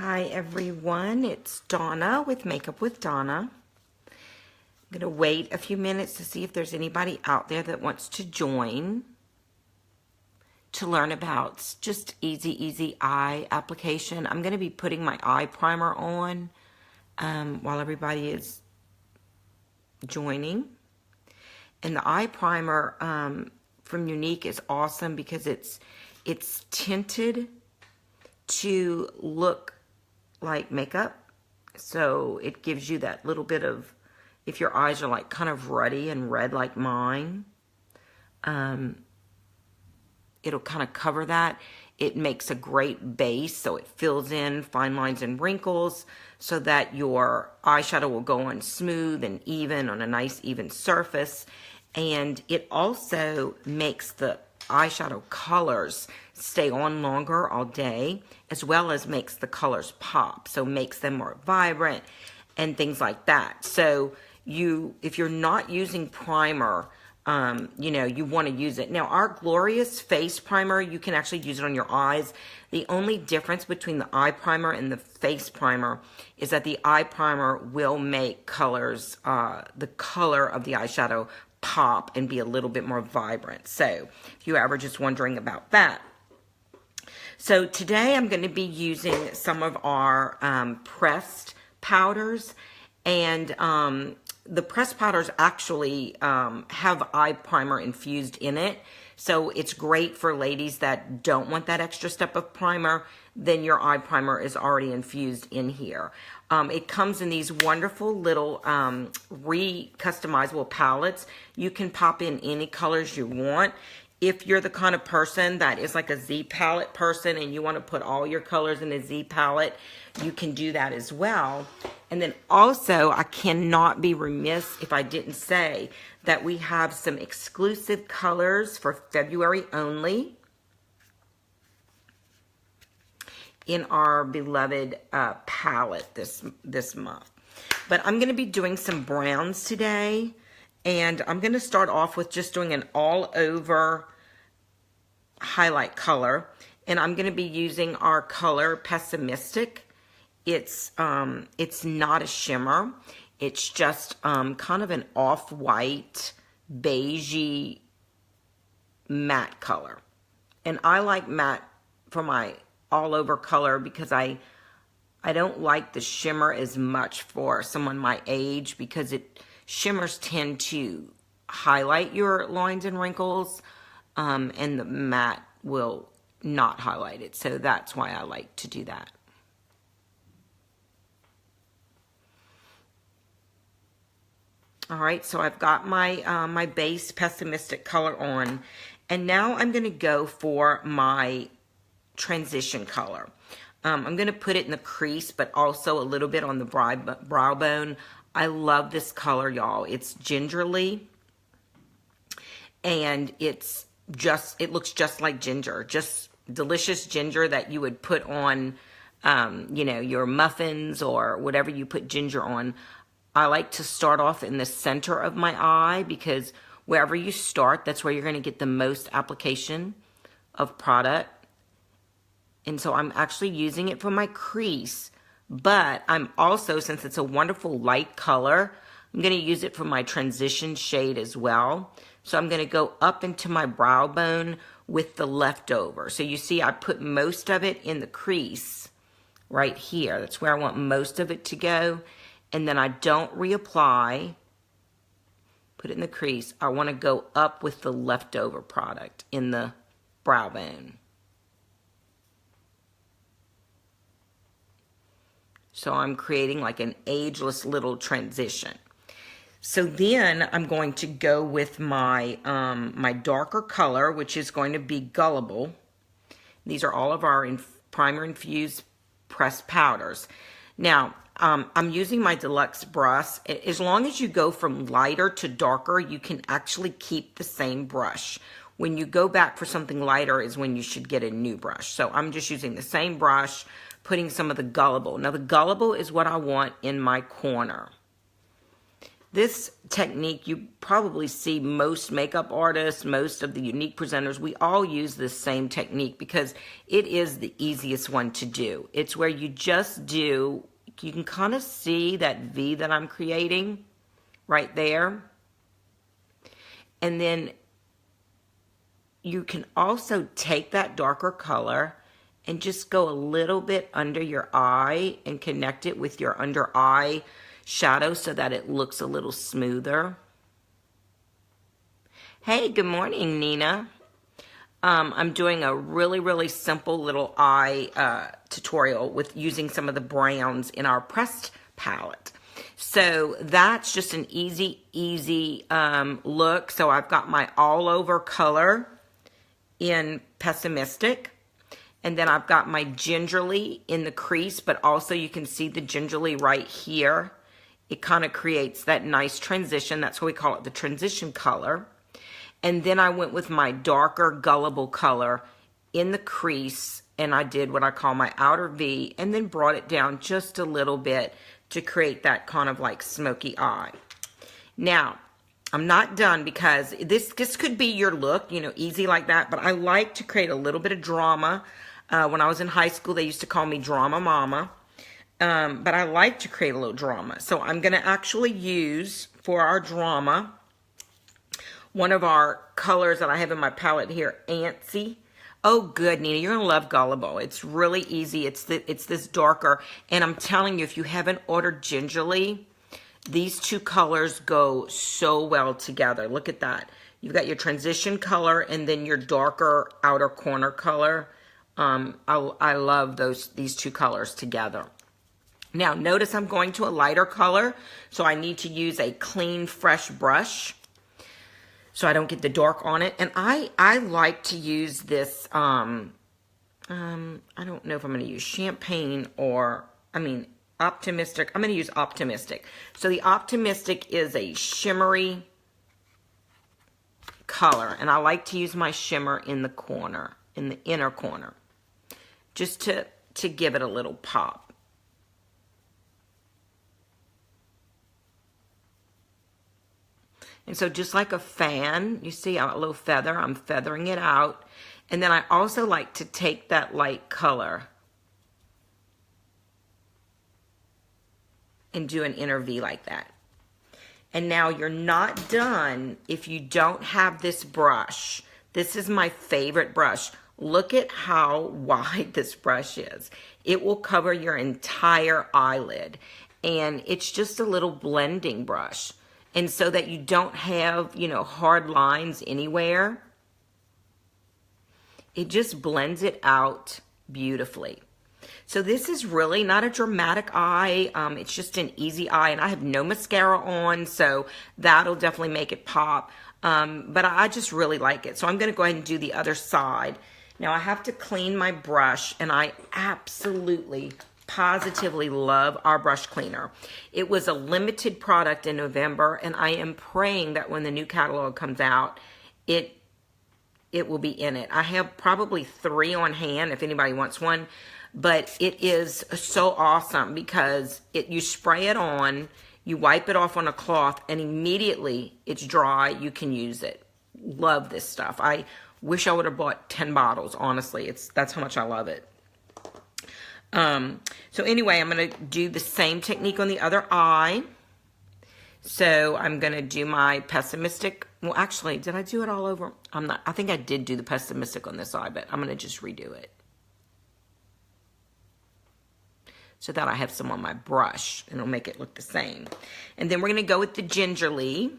Hi everyone, it's Donna with Makeup with Donna. I'm going to wait a few minutes to see if there's anybody out there that wants to join to learn about just easy eye application. I'm going to be putting my eye primer on while everybody is joining. And the eye primer from Younique is awesome because it's tinted to look like makeup, so it gives you that little bit of, if your eyes are like kind of ruddy and red like mine, it'll kind of cover that. It makes a great base, so it fills in fine lines and wrinkles so that your eyeshadow will go on smooth and even on a nice even surface. And it also makes the eyeshadow colors stay on longer all day, as well as makes the colors pop, so makes them more vibrant and things like that. So if you're not using primer, you want to use it. Now, our Glorious Face Primer, you can actually use it on your eyes. The only difference between the eye primer and the face primer is that the eye primer will make colors, the color of the eyeshadow pop and be a little bit more vibrant. So if you ever just wondering about that. So today I'm going to be using some of our pressed powders, and the pressed powders actually have eye primer infused in it. So it's great for ladies that don't want that extra step of primer. Then your eye primer is already infused in here. It comes in these wonderful little customizable palettes. You can pop in any colors you want. If you're the kind of person that is like a Z palette person and you want to put all your colors in a Z palette, you can do that as well. And then also, I cannot be remiss if I didn't say that we have some exclusive colors for February only in our beloved palette this month. But I'm going to be doing some browns today, and I'm going to start off with just doing an all over highlight color, and I'm going to be using our color Pessimistic. It's not a shimmer, it's just kind of an off-white beigey matte color, and I like matte for my all over color because I don't like the shimmer as much for someone my age, because shimmers tend to highlight your lines and wrinkles, and the matte will not highlight it. So that's why I like to do that. All right, so I've got my my base Pessimistic color on, and now I'm going to go for my transition color. I'm going to put it in the crease, but also a little bit on the brow bone. I love this color, y'all. It's gingerly, and it looks just like ginger, just delicious ginger that you would put on, your muffins or whatever you put ginger on. I like to start off in the center of my eye, because wherever you start, that's where you're going to get the most application of product. And so I'm actually using it for my crease, but I'm also, since it's a wonderful light color, I'm going to use it for my transition shade as well. So I'm going to go up into my brow bone with the leftover. So you see I put most of it in the crease right here. That's where I want most of it to go. And then I don't reapply, put it in the crease. I want to go up with the leftover product in the brow bone. So I'm creating like an ageless little transition. So then I'm going to go with my my darker color, which is going to be Gullible. These are all of our primer infused pressed powders. Now, I'm using my deluxe brush. As long as you go from lighter to darker, you can actually keep the same brush. When you go back for something lighter is when you should get a new brush. So I'm just using the same brush, putting some of the Gullible. Now, the Gullible is what I want in my corner. This technique, you probably see most makeup artists, most of the Younique presenters, we all use this same technique because it is the easiest one to do. It's where you just do, you can kind of see that V that I'm creating right there. And then you can also take that darker color and just go a little bit under your eye and connect it with your under eye shadow so that it looks a little smoother. Hey, good morning, Nina. I'm doing a really simple little eye tutorial with using some of the browns in our pressed palette. So that's just an easy look. So I've got my all over color in Pessimistic. And then I've got my gingerly in the crease, but also you can see the gingerly right here. It kind of creates that nice transition. That's what we call it, the transition color. And then I went with my darker gullible color in the crease, and I did what I call my outer V, and then brought it down just a little bit to create that kind of like smoky eye. Now, I'm not done because this could be your look, you know, easy like that, but I like to create a little bit of drama. When I was in high school, they used to call me Drama Mama. But I like to create a little drama. So I'm going to actually use, for our drama, one of our colors that I have in my palette here, Antsy. Oh, good, Nina. You're going to love Gullible. It's really easy. It's this darker. And I'm telling you, if you haven't ordered Gingerly, these two colors go so well together. Look at that. You've got your transition color and then your darker outer corner color. I love these two colors together. Now, notice I'm going to a lighter color, so I need to use a clean, fresh brush so I don't get the dark on it. And I like to use this, I don't know if I'm going to use Champagne or, Optimistic. I'm going to use Optimistic. So the Optimistic is a shimmery color, and I like to use my shimmer in the corner, in the inner corner, just to give it a little pop. And so just like a fan, you see a little feather, I'm feathering it out. And then I also like to take that light color and do an inner V like that. And now you're not done if you don't have this brush. This is my favorite brush. Look at how wide this brush is. It will cover your entire eyelid. And it's just a little blending brush. And so that you don't have, hard lines anywhere. It just blends it out beautifully. So this is really not a dramatic eye. It's just an easy eye. And I have no mascara on, so that'll definitely make it pop. But I just really like it. So I'm going to go ahead and do the other side. Now I have to clean my brush, and I absolutely positively love our brush cleaner. It was a limited product in November, and I am praying that when the new catalog comes out, it will be in it. I have probably 3 on hand if anybody wants one, but it is so awesome because you spray it on, you wipe it off on a cloth, and immediately it's dry. You can use it. Love this stuff. I wish I would have bought 10 bottles, honestly. That's how much I love it. So anyway, I'm going to do the same technique on the other eye. So I'm going to do my Pessimistic. Well, actually, did I do it all over? I think I did do the Pessimistic on this eye, but I'm going to just redo it. So that I have some on my brush, and it'll make it look the same. And then we're going to go with the Gingerly.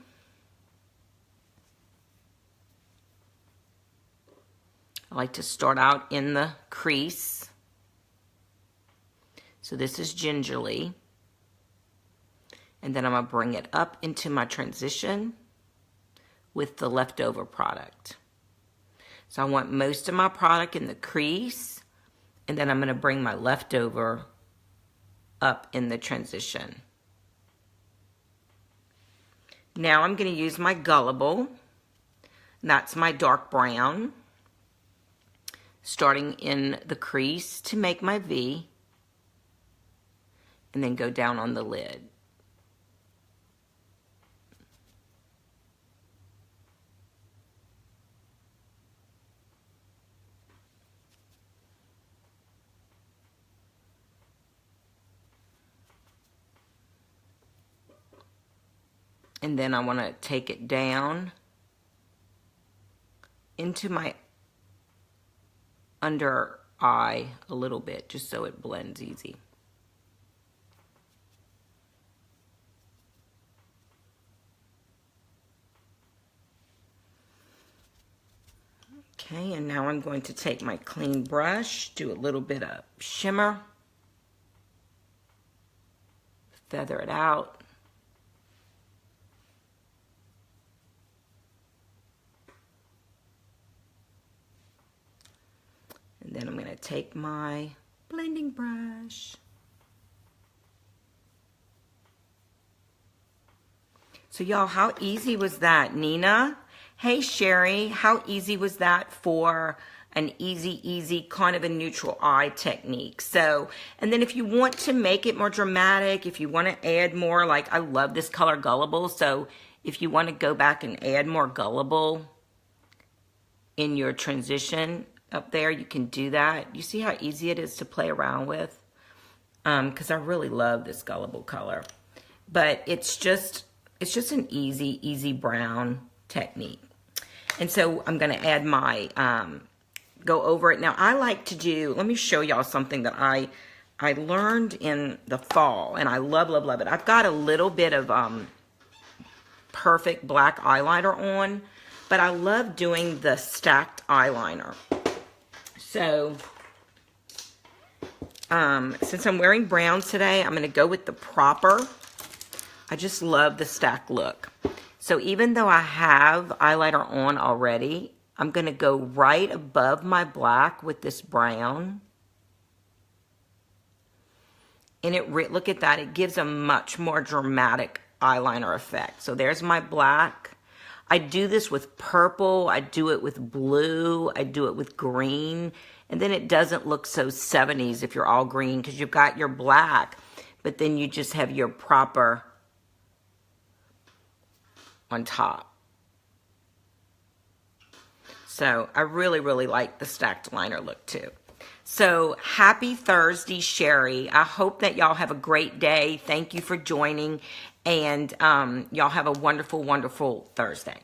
I like to start out in the crease. So this is Gingerly. And then I'm going to bring it up into my transition with the leftover product. So I want most of my product in the crease, and then I'm going to bring my leftover up in the transition. Now I'm going to use my Gullible. That's my dark brown. Starting in the crease to make my V. And then go down on the lid. And then I want to take it down into my under eye a little bit, just so it blends easy. Okay, and now I'm going to take my clean brush, do a little bit of shimmer, feather it out. And then I'm going to take my blending brush. So y'all, how easy was that? Nina? Hey Sherry, how easy was that for an easy kind of a neutral eye technique? So, and then if you want to make it more dramatic, if you want to add more, like I love this color Gullible, so if you want to go back and add more Gullible in your transition up there, you can do that. You see how easy it is to play around with? Because I really love this Gullible color. But it's just an easy brown technique. And so I'm going to add my, go over it. Now I like to do, let me show y'all something that I learned in the fall, and I love it. I've got a little bit of perfect black eyeliner on, but I love doing the stacked eyeliner. So, since I'm wearing browns today, I'm going to go with the proper. I just love the stacked look. So even though I have eyeliner on already, I'm going to go right above my black with this brown. And look at that, it gives a much more dramatic eyeliner effect. So there's my black. I do this with purple, I do it with blue, I do it with green, and then it doesn't look so 70s if you're all green because you've got your black, but then you just have your proper on top. So I really like the stacked liner look too. So happy Thursday, Sherry. I hope that y'all have a great day. Thank you for joining, and y'all have a wonderful Thursday.